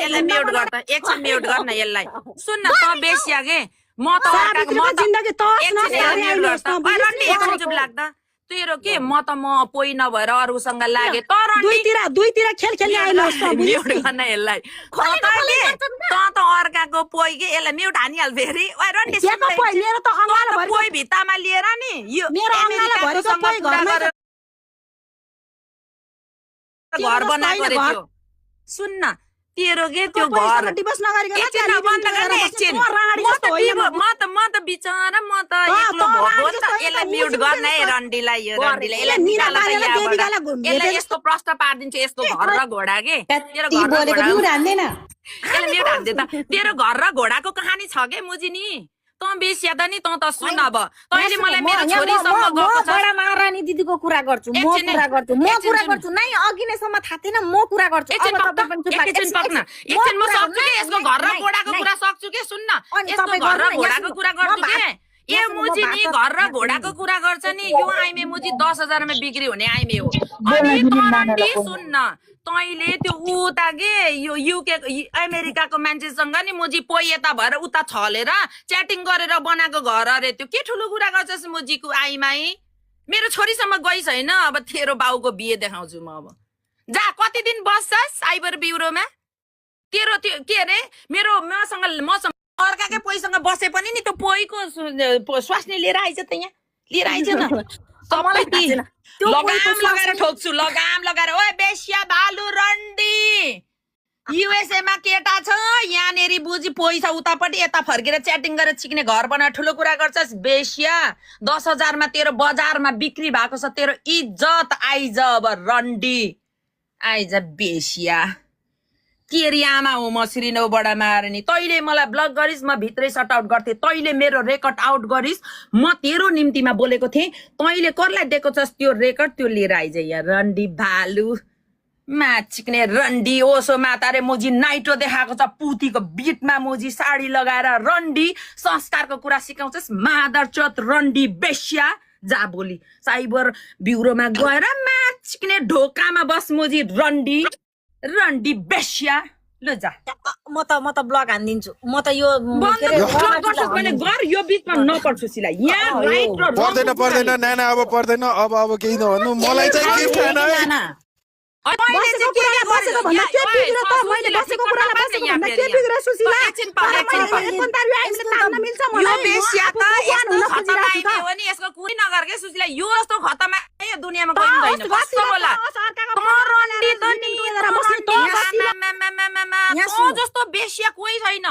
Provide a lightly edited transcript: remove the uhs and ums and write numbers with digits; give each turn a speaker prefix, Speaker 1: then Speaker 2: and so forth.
Speaker 1: यसलाई म्युट गर त एकछिन म्युट गर्न यसलाई सुन्न त बेसिया के म त अर्काको म त
Speaker 2: जिन्दगी तस नस
Speaker 1: एकछिन चुप लाग्दा तेरो के म त म पोइ नभएर अरूसँग लागे तर
Speaker 2: दुईतिर खेल खेल्ने आइलोस् त
Speaker 1: म्युट गर्न यसलाई त अर्काको पोइ के यसलाई म्युट हानिहाल फेरि ओइ रन्डी
Speaker 2: मेरो त अङ्गालो भरि
Speaker 1: पोइ भित्तामा लिएर नि यो
Speaker 2: मेरो अङ्गालो भरिको पोइ घरमा
Speaker 1: घर बनाएको रे त्यो सुन्न तेरो के त्यो घर
Speaker 2: डिभोर्स नगरिकन
Speaker 1: एकछिन बन्द गर्ने एकछिन म त बिचारा म त एक्लो भएको त यसलाई म्युट गर्न है रन्डीलाई यो रन्डीलाई यसलाई निकाल यसलाई यस्तो प्रश्न पार्दिन्छु यस्तो घर र घोडा के तेरो घर र घोडा
Speaker 3: हान्दैन
Speaker 1: यसलाई म्युट हान्दै त तेरो घर र घोडाको कहानी छ के मुजिनी त बेसिया त नि त सुन अब तैले मलाई मेरो छोरीसँग गएको छ
Speaker 3: बडा महारानी दिदीको कुरा गर्छु म कुरा गर्छु नै अघि नैसम्म थाहा थिएन म कुरा गर्छु
Speaker 1: एकछिन पक्न एकछिन म सक्छु के यसको घर र घोडाको कुरा सक्छु के सुन्न यसको घर र घोडाको कुरा गर्छु के ए मुजी नि घर र घोडाको कुरा गर्छ नि यो आइमे मुजी 10,000 मा बिक्री हुने आइमे हो अनि तरन्डी सुन्न तैले त्यो उता के यो युके अमेरिकाको मान्छेसँग नि मुजी पोइ यता भएर उता छलेर च्याटिङ गरेर बनाएको घर अरे त्यो के ठुलो कुरा गर्छस् मुजीको आइमाई मेरो छोरीसम्म गइस हैन अब तेरो बाउको बिहे देखाउँछु म अब जा कति दिन बस्छस् साइबर ब्युरोमा तेरो त्यो के अरे मेरो मसँग अर्काकै पोइसँग बसे पनि नि त्यो पोइको स्वास्नी लिएर आइज त यहाँ लिएर आइज न सबै लगाम लगाएर ठोक्छु लगाम लगाएर ओए बेसिया भालु रन्डी युएसए मा केटा छ यहाँनेरि बुझी पैसा उतापट्टि यता फर्केर च्याटिङ गरेर चिक्ने घर बनाएर ठुलो कुरा गर्छस् बेसिया 10,000 मा तेरो बजारमा बिक्री भएको छ तेरो इज्जत आइज अब रन्डी आइज बेसिया केरी आमा हो म श्रीनौ बडा मारनी तैले मलाई ब्लक गरिस् म भित्रै सट आउट गर्थे तैले मेरो रेकर्ड आउट गरिस् म तेरो निम्तिमा बोलेको थिएँ तैले कसलाई दिएको छस् त्यो रेकर्ड त्यो लिएर आइज यहाँ रन्डी भालु माचिक्ने रन्डी ओसो माता रे मुजी नाइटो देखाएको छ पुतीको बिटमा मुजी साडी लगाएर रन्डी संस्कारको कुरा सिकाउँछस् मादरचोत रन्डी बेस्या जा बोली साइबर ब्युरोमा गएर माचिक्ने ढोकामा बस मुजी रन्डी रन्डी बेस्या ल जा
Speaker 3: म त ब्लग हान्दिन्छु म त यो
Speaker 1: गर यो बिचमा नपर्छु सिला यहाँ राइट र
Speaker 4: पर्दैन नाना अब पर्दैन अब केही नभन्नु मलाई चाहिँ के छैन
Speaker 1: जस्तो बेसिया कोही छैन